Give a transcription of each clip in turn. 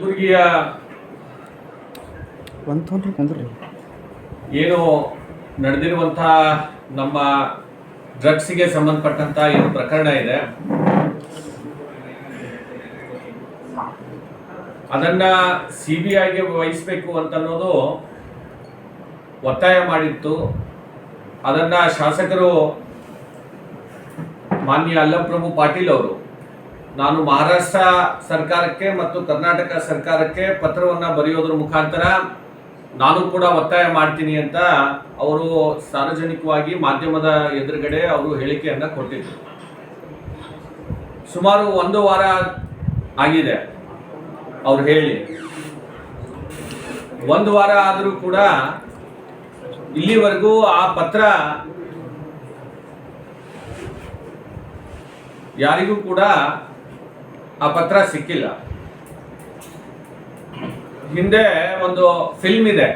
ಕಲಬುರಗಿಯ ಏನು ನಡೆದಿರುವಂಥ ನಮ್ಮ ಡ್ರಗ್ಸ್ಗೆ ಸಂಬಂಧಪಟ್ಟಂತ ಏನು ಪ್ರಕರಣ ಇದೆ ಅದನ್ನ CBIಗೆ ವಹಿಸಬೇಕು ಅಂತ ಅನ್ನೋದು ಒತ್ತಾಯ ಮಾಡಿತ್ತು. ಅದನ್ನ ಶಾಸಕರು ಮಾನ್ಯ ಅಲ್ಲಪ್ರಭು ಪಾಟೀಲ್ ಅವರು ನಾನು ಮಹಾರಾಷ್ಟ್ರ ಸರ್ಕಾರಕ್ಕೆ ಮತ್ತು ಕರ್ನಾಟಕ ಸರ್ಕಾರಕ್ಕೆ ಪತ್ರವನ್ನು ಬರೆಯೋದ್ರ ಮುಖಾಂತರ ನಾನು ಕೂಡ ಒತ್ತಾಯ ಮಾಡ್ತೀನಿ ಅಂತ ಅವರು ಸಾರ್ವಜನಿಕವಾಗಿ ಮಾಧ್ಯಮದ ಎದುರುಗಡೆ ಅವರು ಹೇಳಿಕೆಯನ್ನು ಕೊಟ್ಟಿದ್ರು. ಸುಮಾರು 1 ವಾರ ಆಗಿದೆ ಅವ್ರು ಹೇಳಿ. 1 ವಾರ ಆದರೂ ಕೂಡ ಇಲ್ಲಿವರೆಗೂ ಆ ಪತ್ರ ಯಾರಿಗೂ ಕೂಡ ಆ ಪತ್ರ ಸಿಕ್ಕಿಲ್ಲ. ಹಿಂದೆ ಒಂದು ಫಿಲ್ಮ್ ಇದೆ,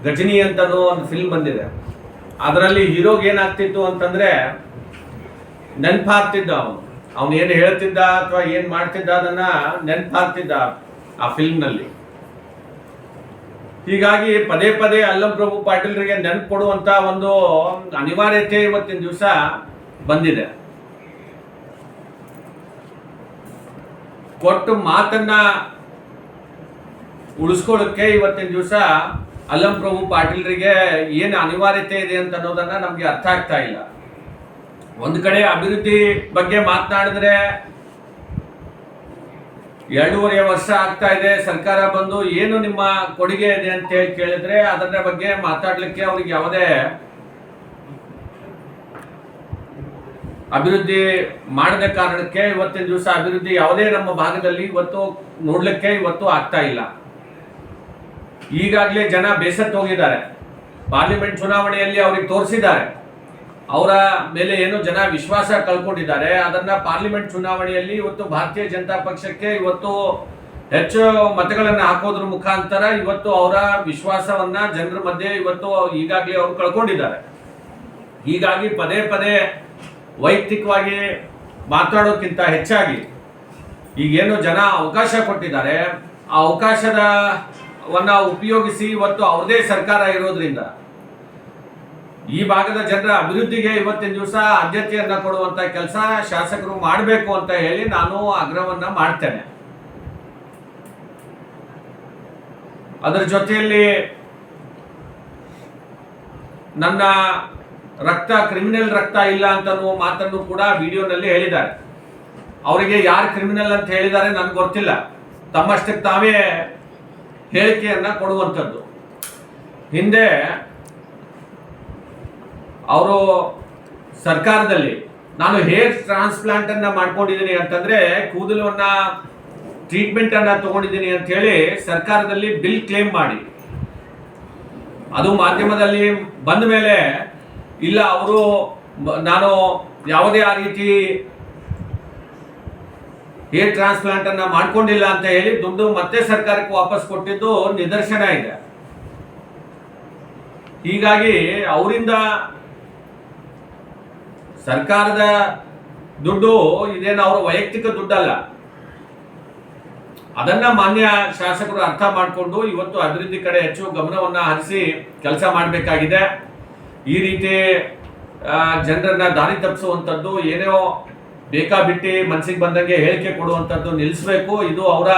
ಗಜನಿ ಅಂತನೂ ಒಂದು ಫಿಲ್ಮ್ ಬಂದಿದೆ. ಅದರಲ್ಲಿ ಹೀರೋಗೆ ಏನಾಗ್ತಿತ್ತು ಅಂತಂದ್ರೆ ನೆನ್ಪಾಗ್ತಿದ್ದ, ಅವನು ಏನು ಹೇಳ್ತಿದ್ದ ಅಥವಾ ಏನು ಮಾಡ್ತಿದ್ದ ಅದನ್ನ ನೆನ್ಪಾಗ್ತಿದ್ದ ಆ ಫಿಲ್ಮ್ನಲ್ಲಿ. ಹೀಗಾಗಿ ಪದೇ ಪದೇ ಅಲ್ಲಂಪ್ರಭು ಪಾಟೀಲ್ರಿಗೆ ನೆನ್ಪು ಕೊಡುವಂತ ಒಂದು ಅನಿವಾರ್ಯತೆ ಇವತ್ತಿನ ದಿವಸ ಬಂದಿದೆ. ಕೊಟ್ಟು ಮಾತನ್ನ ಉಳಿಸ್ಕೊಳ್ಳೋಕ್ಕೆ ಇವತ್ತಿನ ದಿವಸ ಅಲ್ಲಂಪ್ರಭು ಪಾಟೀಲ್ರಿಗೆ ಏನು ಅನಿವಾರ್ಯತೆ ಇದೆ ಅಂತ ಅನ್ನೋದನ್ನ ನಮ್ಗೆ ಅರ್ಥ ಆಗ್ತಾ ಇಲ್ಲ. ಒಂದು ಕಡೆ ಅಭಿವೃದ್ಧಿ ಬಗ್ಗೆ ಮಾತನಾಡಿದ್ರೆ 2.5 ವರ್ಷ ಆಗ್ತಾ ಇದೆ ಸರ್ಕಾರ ಬಂದು, ಏನು ನಿಮ್ಮ ಕೊಡುಗೆ ಇದೆ ಅಂತ ಹೇಳಿ ಕೇಳಿದ್ರೆ ಅದರ ಬಗ್ಗೆ ಮಾತಾಡ್ಲಿಕ್ಕೆ ಅವ್ರಿಗೆ ಯಾವುದೇ ಅಭಿವೃದ್ಧಿ ಮಾಡದ ಕಾರಣಕ್ಕೆ ಇವತ್ತಿನ ದಿವಸ ಅಭಿವೃದ್ಧಿ ಯಾವುದೇ ನಮ್ಮ ಭಾಗದಲ್ಲಿ ಇವತ್ತು ನೋಡ್ಲಿಕ್ಕೆ ಇವತ್ತು ಆಗ್ತಾ ಇಲ್ಲ. ಈಗಾಗಲೇ ಜನ ಬೇಸತ್ತು ಹೋಗಿದ್ದಾರೆ. ಪಾರ್ಲಿಮೆಂಟ್ ಚುನಾವಣೆಯಲ್ಲಿ ಅವ್ರಿಗೆ ತೋರಿಸಿದ್ದಾರೆ, ಅವರ ಮೇಲೆ ಏನು ಜನ ವಿಶ್ವಾಸ ಕಳ್ಕೊಂಡಿದ್ದಾರೆ. ಅದನ್ನ ಪಾರ್ಲಿಮೆಂಟ್ ಚುನಾವಣೆಯಲ್ಲಿ ಇವತ್ತು ಭಾರತೀಯ ಜನತಾ ಪಕ್ಷಕ್ಕೆ ಇವತ್ತು ಹೆಚ್ಚು ಮತಗಳನ್ನು ಹಾಕೋದ್ರ ಮುಖಾಂತರ ಇವತ್ತು ಅವರ ವಿಶ್ವಾಸವನ್ನ ಜನರ ಮಧ್ಯೆ ಇವತ್ತು ಈಗಾಗಲೇ ಅವರು ಕಳ್ಕೊಂಡಿದ್ದಾರೆ. ಹೀಗಾಗಿ ಪದೇ ಪದೇ ವೈಯಕ್ತಿಕವಾಗಿ ಮಾತಾಡೋಕ್ಕಿಂತ ಹೆಚ್ಚಾಗಿ ಈಗೇನು ಜನ ಅವಕಾಶ ಕೊಟ್ಟಿದ್ದಾರೆ, ಆ ಅವಕಾಶವನ್ನ ಉಪಯೋಗಿಸಿ ಇವತ್ತು ಅವ್ರದೇ ಸರ್ಕಾರ ಇರೋದ್ರಿಂದ ಈ ಭಾಗದ ಜನರ ಅಭಿವೃದ್ಧಿಗೆ ಇವತ್ತಿನ ದಿವಸ ಆದ್ಯತೆಯನ್ನ ಕೊಡುವಂತ ಕೆಲಸ ಶಾಸಕರು ಮಾಡಬೇಕು ಅಂತ ಹೇಳಿ ನಾನು ಆಗ್ರಹವನ್ನ ಮಾಡ್ತೇನೆ. ಅದರ ಜೊತೆಯಲ್ಲಿ ನನ್ನ ರಕ್ತ ಕ್ರಿಮಿನಲ್ ರಕ್ತ ಇಲ್ಲ ಅಂತ ಮಾತನ್ನು ಕೂಡ ವಿಡಿಯೋನಲ್ಲಿ ಹೇಳಿದ್ದಾರೆ. ಅವರಿಗೆ ಯಾರು ಕ್ರಿಮಿನಲ್ ಅಂತ ಹೇಳಿದ್ದಾರೆ ನನಗೆ ಗೊತ್ತಿಲ್ಲ, ತಮ್ಮಷ್ಟಕ್ಕೆ ತಾವೇ ಹೇಳಿಕೆಯನ್ನ ಕೊಡುವಂಥದ್ದು. ಹಿಂದೆ ಅವರು ಸರ್ಕಾರದಲ್ಲಿ ನಾನು ಹೇರ್ ಟ್ರಾನ್ಸ್ಪ್ಲಾಂಟ್ ಅನ್ನ ಮಾಡ್ಕೊಂಡಿದ್ದೀನಿ ಅಂತಂದ್ರೆ ಕೂದಲನ್ನ ಟ್ರೀಟ್ಮೆಂಟ್ ಅನ್ನ ತಗೊಂಡಿದ್ದೀನಿ ಅಂತ ಹೇಳಿ ಸರ್ಕಾರದಲ್ಲಿ ಬಿಲ್ ಕ್ಲೇಮ್ ಮಾಡಿ ಅದು ಮಾಧ್ಯಮದಲ್ಲಿ ಬಂದ ಮೇಲೆ ಇಲ್ಲ ಅವರು ನಾನು ಯಾವುದೇ ಆ ರೀತಿ ಹೇರ್ ಟ್ರಾನ್ಸ್ಪ್ಲಾಂಟ್ ಅನ್ನ ಮಾಡ್ಕೊಂಡಿಲ್ಲ ಅಂತ ಹೇಳಿ ದುಡ್ಡು ಮತ್ತೆ ಸರ್ಕಾರಕ್ಕೆ ವಾಪಸ್ ಕೊಟ್ಟಿದ್ದು ನಿದರ್ಶನ ಇದೆ. ಹೀಗಾಗಿ ಅವರಿಂದ ಸರ್ಕಾರದ ದುಡ್ಡು ಇದೇನು ಅವರ ವೈಯಕ್ತಿಕ ದುಡ್ಡಲ್ಲ. ಅದನ್ನ ಮಾನ್ಯ ಶಾಸಕರು ಅರ್ಥ ಮಾಡಿಕೊಂಡು ಇವತ್ತು ಅಭಿವೃದ್ಧಿ ಕಡೆ ಹೆಚ್ಚು ಗಮನವನ್ನ ಹರಿಸಿ ಕೆಲಸ ಮಾಡಬೇಕಾಗಿದೆ. ಈ ರೀತಿ ಜನರನ್ನ ದಾರಿ ತಪ್ಪಿಸುವಂಥದ್ದು, ಏನೋ ಬೇಕಾಬಿಟ್ಟಿ ಮನಸ್ಸಿಗೆ ಬಂದಂಗೆ ಹೇಳಿಕೆ ಕೊಡುವಂಥದ್ದು ನಿಲ್ಲಿಸಬೇಕು. ಇದು ಅವರ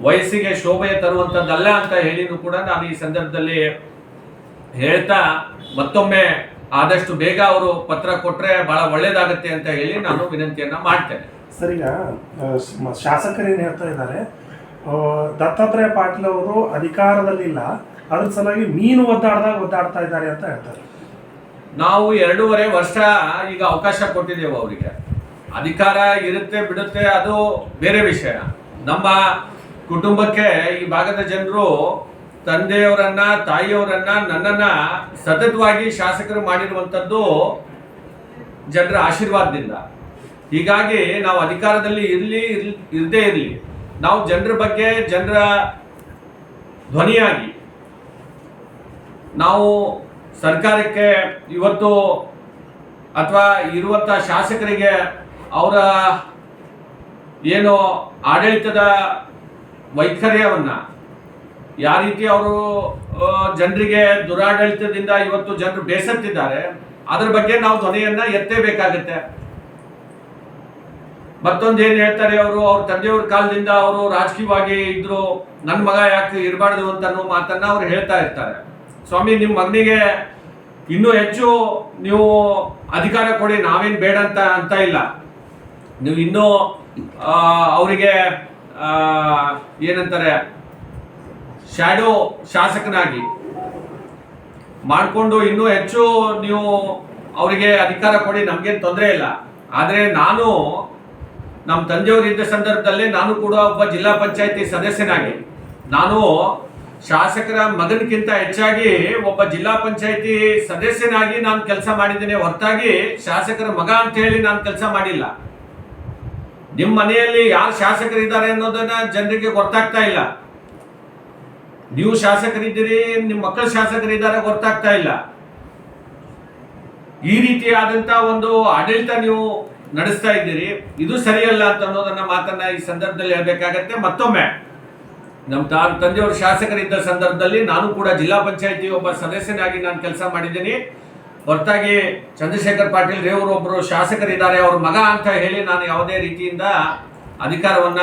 ವಯಸ್ಸಿಗೆ ಶೋಭೆ ತರುವಂಥದ್ದಲ್ಲ ಅಂತ ಹೇಳಿನೂ ಕೂಡ ನಾನು ಈ ಸಂದರ್ಭದಲ್ಲಿ ಹೇಳ್ತಾ ಮತ್ತೊಮ್ಮೆ ಆದಷ್ಟು ಬೇಗ ಅವರು ಪತ್ರ ಕೊಟ್ಟರೆ ಬಹಳ ಒಳ್ಳೇದಾಗತ್ತೆ ಅಂತ ಹೇಳಿ ನಾನು ವಿನಂತಿಯನ್ನ ಮಾಡ್ತೇನೆ. ಸರ್, ಈಗ ಶಾಸಕರು ಏನು ಹೇಳ್ತಾ ಇದ್ದಾರೆ, ದತ್ತಾತ್ರೇಯ ಪಾಟೀಲ್ ಅವರು ಅಧಿಕಾರದಲ್ಲಿಲ್ಲ, ಅದ್ರ ಸಲುವಾಗಿ ಮೀನು ಒದ್ದಾಡ್ತಾ ಇದ್ದಾರೆ ಅಂತ ಹೇಳ್ತಾರೆ. ನಾವು 2.5 ವರ್ಷ ಈಗ ಅವಕಾಶ ಕೊಟ್ಟಿದ್ದೇವೆ ಅವರಿಗೆ. ಅಧಿಕಾರ ಇರುತ್ತೆ ಬಿಡುತ್ತೆ ಅದು ಬೇರೆ ವಿಷಯ. ನಮ್ಮ ಕುಟುಂಬಕ್ಕೆ ಈ ಭಾಗದ ಜನರು ತಂದೆಯವರನ್ನ ತಾಯಿಯವರನ್ನ ನನ್ನನ್ನ ಸತತವಾಗಿ ಶಾಸಕರು ಮಾಡಿರುವಂಥದ್ದು ಜನರ ಆಶೀರ್ವಾದದಿಂದ. ಹೀಗಾಗಿ ನಾವು ಅಧಿಕಾರದಲ್ಲಿ ಇರದೇ ಇರಲಿ, ನಾವು ಜನರ ಬಗ್ಗೆ ಜನರ ಧ್ವನಿಯಾಗಿ ನಾವು ಸರ್ಕಾರಕ್ಕೆ ಇವತ್ತು ಅಥವಾ ಇರುವಂಥ ಶಾಸಕರಿಗೆ ಅವರ ಏನು ಆಡಳಿತದ ವೈಖರ್ಯವನ್ನ ಯಾವ ರೀತಿ ಅವರು ಜನರಿಗೆ ದುರಾಡಳಿತದಿಂದ ಇವತ್ತು ಜನರು ಬೇಸತ್ತಿದ್ದಾರೆ, ಅದ್ರ ಬಗ್ಗೆ ನಾವು ಧ್ವನಿಯನ್ನ ಎತ್ತಬೇಕಾಗತ್ತೆ. ಮತ್ತೊಂದು ಏನ್ ಹೇಳ್ತಾರೆ, ಅವ್ರ ತಂದೆಯವ್ರ ಕಾಲದಿಂದ ಅವರು ರಾಜಕೀಯವಾಗಿ ಇದ್ರು, ನನ್ನ ಮಗ ಯಾಕೆ ಇರಬಾರ್ದು ಅಂತ ಅನ್ನೋ ಮಾತನ್ನ ಅವ್ರು ಹೇಳ್ತಾ ಇರ್ತಾರೆ. ಸ್ವಾಮಿ, ನಿಮ್ಮ ಮಗನಿಗೆ ಇನ್ನೂ ಹೆಚ್ಚು ನೀವು ಅಧಿಕಾರ ಕೊಡಿ, ನಾವೇನ್ ಬೇಡ ಅಂತ ಇಲ್ಲ. ನೀವು ಇನ್ನೂ ಅವರಿಗೆ ಏನಂತಾರೆ ಶ್ಯಾಡೋ ಶಾಸಕನಾಗಿ ಮಾಡಿಕೊಂಡು ಇನ್ನೂ ಹೆಚ್ಚು ನೀವು ಅವರಿಗೆ ಅಧಿಕಾರ ಕೊಡಿ, ನಮ್ಗೇನು ತೊಂದರೆ ಇಲ್ಲ. ಆದರೆ ನಾನು ನಮ್ಮ ತಂದೆಯವರು ಇದ್ದ ಸಂದರ್ಭದಲ್ಲಿ ನಾನು ಕೂಡ ಒಬ್ಬ ಜಿಲ್ಲಾ ಪಂಚಾಯತಿ ಸದಸ್ಯನಾಗಿ, ನಾನು ಶಾಸಕರ ಮಗನಕ್ಕಿಂತ ಹೆಚ್ಚಾಗಿ ಒಬ್ಬ ಜಿಲ್ಲಾ ಪಂಚಾಯತಿ ಸದಸ್ಯನಾಗಿ ನಾನು ಕೆಲಸ ಮಾಡಿದ್ದೇನೆ ಹೊರತಾಗಿ ಶಾಸಕರ ಮಗ ಅಂತ ಹೇಳಿ ನಾನು ಕೆಲಸ ಮಾಡಿಲ್ಲ. ನಿಮ್ಮ ಮನೆಯಲ್ಲಿ ಯಾರು ಶಾಸಕರಿದ್ದಾರೆ ಅನ್ನೋದನ್ನ ಜನರಿಗೆ ಗೊತ್ತಾಗ್ತಾ ಇಲ್ಲ. ನೀವು ಶಾಸಕರಿದ್ದೀರಿ, ನಿಮ್ಮ ಮಕ್ಕಳು ಶಾಸಕರಿದ್ದಾರೆ, ಗೊತ್ತಾಗ್ತಾ ಇಲ್ಲ. ಈ ರೀತಿಯಾದಂತ ಒಂದು ಆಡಳಿತ ನೀವು ನಡೆಸ್ತಾ ಇದ್ದೀರಿ, ಇದು ಸರಿಯಲ್ಲ ಅಂತ ಅನ್ನೋದನ್ನ ಮಾತನ್ನ ಈ ಸಂದರ್ಭದಲ್ಲಿ ಹೇಳ್ಬೇಕಾಗತ್ತೆ. ಮತ್ತೊಮ್ಮೆ ನಮ್ಮ ತಂದೆಯವರು ಶಾಸಕರಿದ್ದ ಸಂದರ್ಭದಲ್ಲಿ ನಾನು ಕೂಡ ಜಿಲ್ಲಾ ಪಂಚಾಯತಿ ಒಬ್ಬ ಸದಸ್ಯನಾಗಿ ನಾನು ಕೆಲಸ ಮಾಡಿದ್ದೀನಿ ಹೊರತಾಗಿ ಚಂದ್ರಶೇಖರ್ ಪಾಟೀಲ್ ರೇವರು ಒಬ್ಬರು ಶಾಸಕರಿದ್ದಾರೆ, ಅವ್ರ ಮಗ ಅಂತ ಹೇಳಿ ನಾನು ಯಾವುದೇ ರೀತಿಯಿಂದ ಅಧಿಕಾರವನ್ನ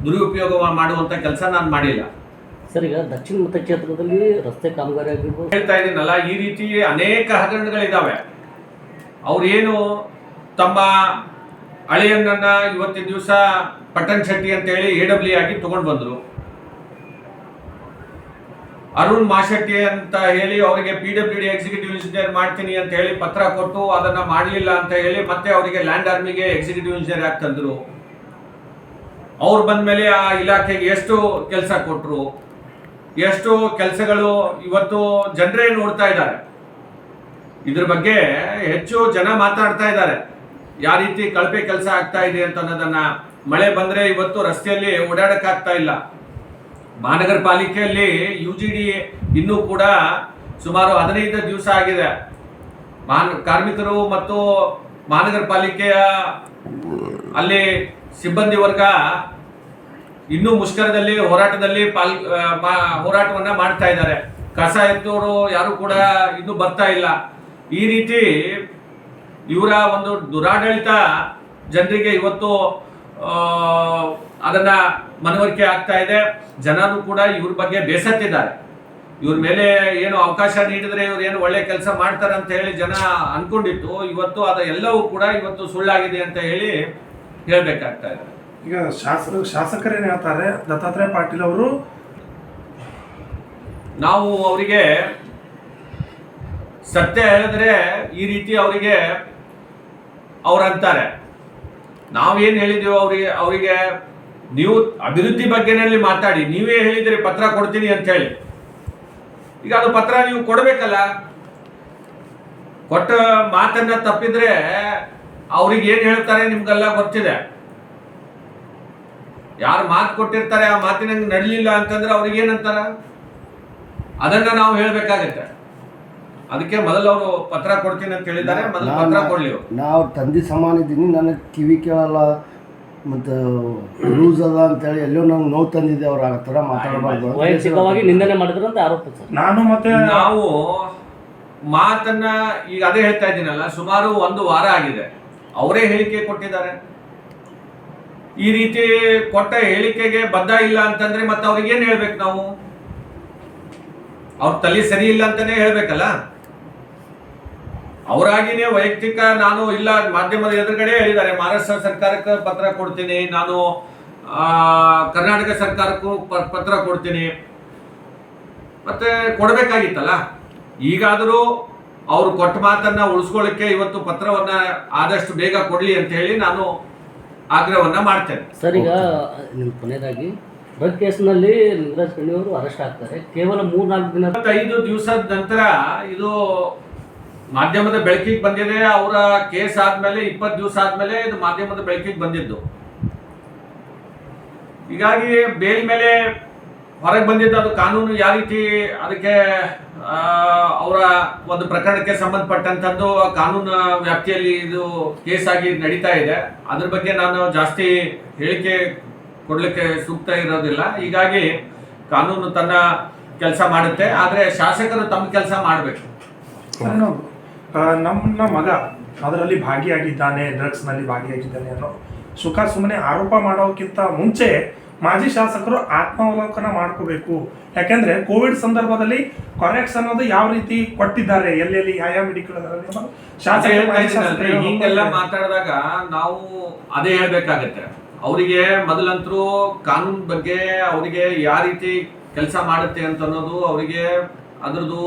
ದುರುಪಯೋಗ ಮಾಡುವಂತ ಕೆಲಸ ನಾನು ಮಾಡಿಲ್ಲ. ಸರ್, ಈಗ ದಕ್ಷಿಣ ಮತಕ್ಷೇತ್ರದಲ್ಲಿ ರಸ್ತೆ ಕಾಮಗಾರಿ ಆಗಿರ್ಬೋದು ಹೇಳ್ತಾ ಇದ್ದೀನಲ್ಲ, ಈ ರೀತಿ ಅನೇಕ ಹಗರಣಗಳಿದ್ದಾವೆ. ಅವ್ರೇನು ತಮ್ಮ ಅಳಿಯನ್ನ ಇವತ್ತಿನ ದಿವಸ ಪಟ್ಟಣ್ ಶೆಟ್ಟಿ ಅಂತ ಹೇಳಿ AW ಆಗಿ ತಗೊಂಡು ಬಂದ್ರು. ಅರುಣ್ ಮಾಶೆಟ್ಟಿ ಅಂತ ಹೇಳಿ ಅವರಿಗೆ PWD ಎಕ್ಸಿಕ್ಯೂಟಿವ್ ಇಂಜಿನಿಯರ್ ಮಾಡ್ತೀನಿ ಅಂತ ಹೇಳಿ ಪತ್ರ ಕೊಟ್ಟು ಅದನ್ನ ಮಾಡಲಿಲ್ಲ ಅಂತ ಹೇಳಿ ಮತ್ತೆ ಅವರಿಗೆ ಲ್ಯಾಂಡ್ ಆರ್ಮಿಗೆ ಎಕ್ಸಿಕ್ಯೂಟಿವ್ ಇಂಜಿನಿಯರ್ ಆಗಿ ತಂದ್ರು. ಅವ್ರು ಬಂದ್ಮೇಲೆ ಆ ಇಲಾಖೆಗೆ ಎಷ್ಟು ಕೆಲಸ ಕೊಟ್ರು, ಎಷ್ಟು ಕೆಲಸಗಳು ಇವತ್ತು ಜನರೇ ನೋಡ್ತಾ ಇದ್ದಾರೆ. ಇದ್ರ ಬಗ್ಗೆ ಹೆಚ್ಚು ಜನ ಮಾತಾಡ್ತಾ ಇದ್ದಾರೆ, ಯಾವ ರೀತಿ ಕಳಪೆ ಕೆಲಸ ಆಗ್ತಾ ಇದೆ ಅಂತ ಅನ್ನೋದನ್ನ. ಮಳೆ ಬಂದ್ರೆ ಇವತ್ತು ರಸ್ತೆಯಲ್ಲಿ ಓಡಾಡಕ್ಕಾಗ್ತಾ ಇಲ್ಲ. ಮಹಾನಗರ ಪಾಲಿಕೆಯಲ್ಲಿ UGD ಇನ್ನೂ ಕೂಡ ಸುಮಾರು 15 ದಿವಸ ಆಗಿದೆ. ಕಾರ್ಮಿಕರು ಮತ್ತು ಮಹಾನಗರ ಪಾಲಿಕೆಯ ಅಲ್ಲಿ ಸಿಬ್ಬಂದಿ ವರ್ಗ ಇನ್ನೂ ಮುಷ್ಕರದಲ್ಲಿ ಹೋರಾಟವನ್ನ ಮಾಡ್ತಾ ಇದ್ದಾರೆ. ಕಸ ಎತ್ತೋರು ಯಾರು ಕೂಡ ಇನ್ನೂ ಬರ್ತಾ ಇಲ್ಲ. ಈ ರೀತಿ ಇವರ ಒಂದು ದುರಾಡಳಿತ ಜನರಿಗೆ ಇವತ್ತು ಅದನ್ನ ಮನವರಿಕೆ ಆಗ್ತಾ ಇದೆ. ಜನರು ಕೂಡ ಇವ್ರ ಬಗ್ಗೆ ಬೇಸತ್ತಿದ್ದಾರೆ. ಇವ್ರ ಮೇಲೆ ಏನು ಅವಕಾಶ ನೀಡಿದ್ರೆ ಇವ್ರು ಏನು ಒಳ್ಳೆ ಕೆಲಸ ಮಾಡ್ತಾರೆ ಅಂತ ಹೇಳಿ ಜನ ಅನ್ಕೊಂಡಿತ್ತು. ಇವತ್ತು ಅದ ಎಲ್ಲವೂ ಕೂಡ ಇವತ್ತು ಸುಳ್ಳಾಗಿದೆ ಅಂತ ಹೇಳಿ ಹೇಳ್ಬೇಕಾಗ್ತಾ ಇದೆ. ಈಗ ಶಾಸಕರೇನು ಹೇಳ್ತಾರೆ, ದತ್ತಾತ್ರೇಯ ಪಾಟೀಲ್ ಅವರು, ನಾವು ಅವರಿಗೆ ಸತ್ಯ ಹೇಳಿದ್ರೆ ಈ ರೀತಿ ಅವರಿಗೆ ಅವ್ರಂತಾರೆ. ನಾವೇನು ಹೇಳಿದೀವೋ ಅವರಿಗೆ ನೀವು ಅಭಿವೃದ್ಧಿ ಬಗ್ಗೆನಲ್ಲಿ ಮಾತಾಡಿ, ನೀವೇ ಹೇಳಿದ್ರಿ ಪತ್ರ ಕೊಡ್ತೀನಿ ಅಂತ ಹೇಳಿ. ಈಗ ಅದು ಪತ್ರ ನೀವು ಕೊಡಬೇಕಲ್ಲ. ಕೊಟ್ಟ ಮಾತನ್ನ ತಪ್ಪಿದ್ರೆ ಅವ್ರಿಗೆ ಏನ್ ಹೇಳ್ತಾರೆ ನಿಮ್ಗೆಲ್ಲ ಗೊತ್ತಿದೆ. ಯಾರು ಮಾತು ಕೊಟ್ಟಿರ್ತಾರೆ ಆ ಮಾತಿನ ನಡಲಿಲ್ಲ ಅಂತಂದ್ರೆ ಅವ್ರಿಗೆ ಏನಂತಾರ, ಅದನ್ನ ನಾವು ಹೇಳ್ಬೇಕಾಗತ್ತೆ. ಅದಕ್ಕೆ ಮೊದಲು ಅವರು ಪತ್ರ ಕೊಡ್ತೀನಿ ಅಂತ ಹೇಳಿದ್ದಾರೆ, ಮೊದಲು ಪತ್ರ ಕೊಡ್ಲಿ. ನಾವು ತಂದೆ ಸಮಾನ ಇದ್ದೀನಿ, ನನಗೆ ಕಿವಿ ಕೇಳಲ್ಲ ಮತ್ತು ಲೂಸ್ ಅದ ಅಂತೇಳಿ ಎಲ್ಲೋ ನಂಗೆ ನೋವು ತಂದಿದೆ. ಅವ್ರು ಆ ಥರ ಮಾತಾಡಬಾರ್ದು, ವೈಯಕ್ತಿಕವಾಗಿ ನಿಂದನೆ ಮಾಡಿದ್ರಂತ ಆರೋಪ ಸರ್. ನಾನು ಮತ್ತೆ ನಾವು ಮಾತನ್ನ ಈಗ ಅದೇ ಹೇಳ್ತಾ ಇದ್ದೀನಲ್ಲ, ಸುಮಾರು 1 ವಾರ ಆಗಿದೆ. ಅವರೇ ಹೇಳಿಕೆ ಕೊಟ್ಟಿದ್ದಾರೆ. ಈ ರೀತಿ ಕೊಟ್ಟ ಹೇಳಿಕೆಗೆ ಬದ್ಧ ಇಲ್ಲ ಅಂತಂದ್ರೆ ಮತ್ತೆ ಅವ್ರಿಗೆ ಏನ್ ಹೇಳ್ಬೇಕು ನಾವು? ಅವ್ರ ತಲೆ ಸರಿ ಇಲ್ಲ ಅಂತಾನೆ ಹೇಳ್ಬೇಕಲ್ಲ. ಅವರಾಗಿನೇ ವೈಯಕ್ತಿಕ ನಾನು ಇಲ್ಲ ಮಾಧ್ಯಮದ ಎದುರುಗಡೆ ಹೇಳಿದ್ದಾರೆ, ಮಹಾರಾಷ್ಟ್ರ ಸರ್ಕಾರಕ್ಕೆ ಪತ್ರ ಕೊಡ್ತೀನಿ, ನಾನು ಕರ್ನಾಟಕ ಸರ್ಕಾರಕ್ಕೂ ಪತ್ರ ಕೊಡ್ತೀನಿ. ಮತ್ತೆ ಕೊಡಬೇಕಾಗಿತ್ತಲ್ಲ. ಈಗಾದರೂ ಅವರು ಕೊಟ್ಟ ಮಾತನ್ನ ಉಳಿಸ್ಕೊಳ್ಳಿಕ್ಕೆ ಇವತ್ತು ಪತ್ರವನ್ನ ಆದಷ್ಟು ಬೇಗ ಕೊಡ್ಲಿ ಅಂತ ಹೇಳಿ ನಾನು ಆಗ್ರಹವನ್ನ ಮಾಡ್ತೇನೆ. ಸರ್, ಈಗ ನಿಮ್ಮ ಕೊನೆಯದಾಗಿ ಡ್ರಗ್ ಕೇಸ್ನಲ್ಲಿ ಲಿಂಗರಾಜ್ ಕಣ್ಣಿಯವರು ಅರೆಸ್ಟ್ ಆಗ್ತಾರೆ. ಕೇವಲ 3-4 ದಿನ 5 ದಿವಸದ ನಂತರ ಇದು ಮಾಧ್ಯಮದ ಬೆಳಕಿಗೆ ಬಂದಿದೆ. ಅವರ ಕೇಸ್ ಆದ್ಮೇಲೆ 20 ದಿವಸ ಆದ್ಮೇಲೆ ಇದು ಮಾಧ್ಯಮದ ಬೆಳಕಿಗೆ ಬಂದಿದ್ದು. ಹೀಗಾಗಿ ಬೇಲ್ ಮೇಲೆ ಹೊರಗೆ ಬಂದಿದ್ದು ಅದು ಕಾನೂನು ಯಾವ ರೀತಿ ಅದಕ್ಕೆ ಅವರ ಒಂದು ಪ್ರಕರಣಕ್ಕೆ ಸಂಬಂಧಪಟ್ಟಂತದ್ದು ಕಾನೂನು ವ್ಯಾಪ್ತಿಯಲ್ಲಿ ಇದು ಕೇಸ್ ಆಗಿ ನಡೀತಾ ಇದೆ. ಅದ್ರ ಬಗ್ಗೆ ನಾನು ಜಾಸ್ತಿ ಹೇಳಿಕೆ ಕೊಡ್ಲಿಕ್ಕೆ ಸೂಕ್ತ ಇರೋದಿಲ್ಲ. ಹೀಗಾಗಿ ಕಾನೂನು ತನ್ನ ಕೆಲಸ ಮಾಡುತ್ತೆ, ಆದರೆ ಶಾಸಕರು ತಮ್ಮ ಕೆಲಸ ಮಾಡಬೇಕು. ನಮ್ಮ ಮಗ ಅದರಲ್ಲಿ ಭಾಗಿಯಾಗಿದ್ದಾನೆ, ಡ್ರಗ್ಸ್ನಲ್ಲಿ ಭಾಗಿಯಾಗಿದ್ದಾನೆ ಅನ್ನೋ ಸುಖ ಸುಮ್ಮನೆ ಆರೋಪ ಮಾಡೋಕ್ಕಿಂತ ಮುಂಚೆ ಮಾಜಿ ಶಾಸಕರು ಆತ್ಮಾವಲೋಕನ ಮಾಡ್ಕೋಬೇಕು. ಯಾಕೆಂದ್ರೆ ಕೋವಿಡ್ ಸಂದರ್ಭದಲ್ಲಿ ಕಾರೆಕ್ಸ್ ಅನ್ನೋದು ಯಾವ ರೀತಿ ಕೊಟ್ಟಿದ್ದಾರೆ, ಎಲ್ಲೆಲ್ಲಿ ಯಾವ ಮೆಡಿಕಲ್ ಹಿಂಗೆಲ್ಲ ಮಾತಾಡಿದಾಗ ನಾವು ಅದೇ ಹೇಳ್ಬೇಕಾಗತ್ತೆ. ಅವರಿಗೆ ಮೊದಲಂತರೂ ಕಾನೂನು ಬಗ್ಗೆ ಅವರಿಗೆ ಯಾವ ರೀತಿ ಕೆಲಸ ಮಾಡುತ್ತೆ ಅಂತ ಅನ್ನೋದು ಅವರಿಗೆ ಅದರದ್ದು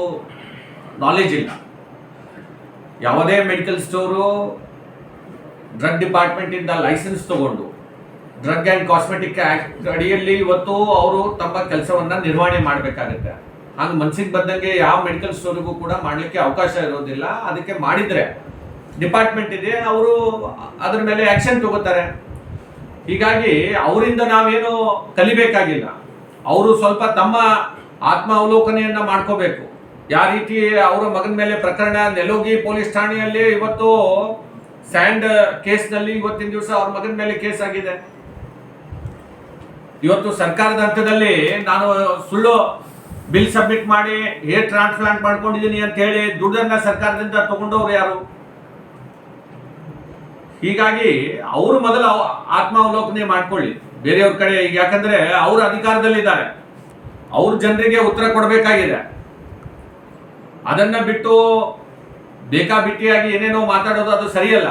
ನಾಲೆಜ್ ಇಲ್ಲ. ಯಾವುದೇ ಮೆಡಿಕಲ್ ಸ್ಟೋರು ಡ್ರಗ್ ಡಿಪಾರ್ಟ್ಮೆಂಟ್ ಇಂದ ಲೈಸೆನ್ಸ್ ತಗೊಂಡು ಡ್ರಗ್ ಆ್ಯಂಡ್ ಕಾಸ್ಮೆಟಿಕ್ ಆಕ್ಟ್ ಅಡಿಯಲ್ಲಿ ಇವತ್ತು ಅವರು ತಮ್ಮ ಕೆಲಸವನ್ನ ನಿರ್ವಹಣೆ ಮಾಡಬೇಕಾಗುತ್ತೆ. ಹಂಗೆ ಮನ್ಸಿಗೆ ಬಂದಂಗೆ ಯಾವ ಮೆಡಿಕಲ್ ಸ್ಟೋರಿಗೂ ಕೂಡ ಮಾಡಲಿಕ್ಕೆ ಅವಕಾಶ ಇರೋದಿಲ್ಲ. ಅದಕ್ಕೆ ಮಾಡಿದ್ರೆ ಡಿಪಾರ್ಟ್ಮೆಂಟ್ ಇದೆ, ಅವರು ಅದ್ರ ಮೇಲೆ ಆಕ್ಷನ್ ತಗೋತಾರೆ. ಹೀಗಾಗಿ ಅವರಿಂದ ನಾವೇನು ಕಲಿಬೇಕಾಗಿಲ್ಲ. ಅವರು ಸ್ವಲ್ಪ ತಮ್ಮ ಆತ್ಮಾವಲೋಕನೆಯನ್ನ ಮಾಡ್ಕೋಬೇಕು. ಯಾವ ರೀತಿ ಅವರ ಮಗನ ಮೇಲೆ ಪ್ರಕರಣ ನೆಲೋಗಿ ಪೊಲೀಸ್ ಠಾಣೆಯಲ್ಲಿ ಇವತ್ತು ಸ್ಯಾಂಡ್ ಕೇಸ್ನಲ್ಲಿ ಇವತ್ತಿನ ದಿವಸ ಅವ್ರ ಮಗನ ಮೇಲೆ ಕೇಸ್ ಆಗಿದೆ. ಇವತ್ತು ಸರ್ಕಾರದ ಹಂತದಲ್ಲಿ ನಾನು ಸುಳ್ಳು ಬಿಲ್ ಸಬ್ಮಿಟ್ ಮಾಡಿ ಹೇರ್ ಟ್ರಾನ್ಸ್ಪ್ಲಾಂಟ್ ಮಾಡ್ಕೊಂಡಿದ್ದೀನಿ ಅಂತ ಹೇಳಿ ದುಡ್ಡನ್ನ ಸರ್ಕಾರದಿಂದ ತಗೊಂಡವ್ರು ಯಾರು? ಹೀಗಾಗಿ ಅವರು ಮೊದಲು ಆತ್ಮಾವಲೋಕನೆ ಮಾಡ್ಕೊಳ್ಳಿ ಬೇರೆಯವ್ರ ಕಡೆ. ಈಗ ಯಾಕಂದ್ರೆ ಅವರು ಅಧಿಕಾರದಲ್ಲಿದ್ದಾರೆ, ಅವ್ರ ಜನರಿಗೆ ಉತ್ತರ ಕೊಡಬೇಕಾಗಿದೆ. ಅದನ್ನ ಬಿಟ್ಟು ಬೇಕಾಬಿಟ್ಟಿಯಾಗಿ ಏನೇನೋ ಮಾತಾಡೋದು ಅದು ಸರಿಯಲ್ಲ.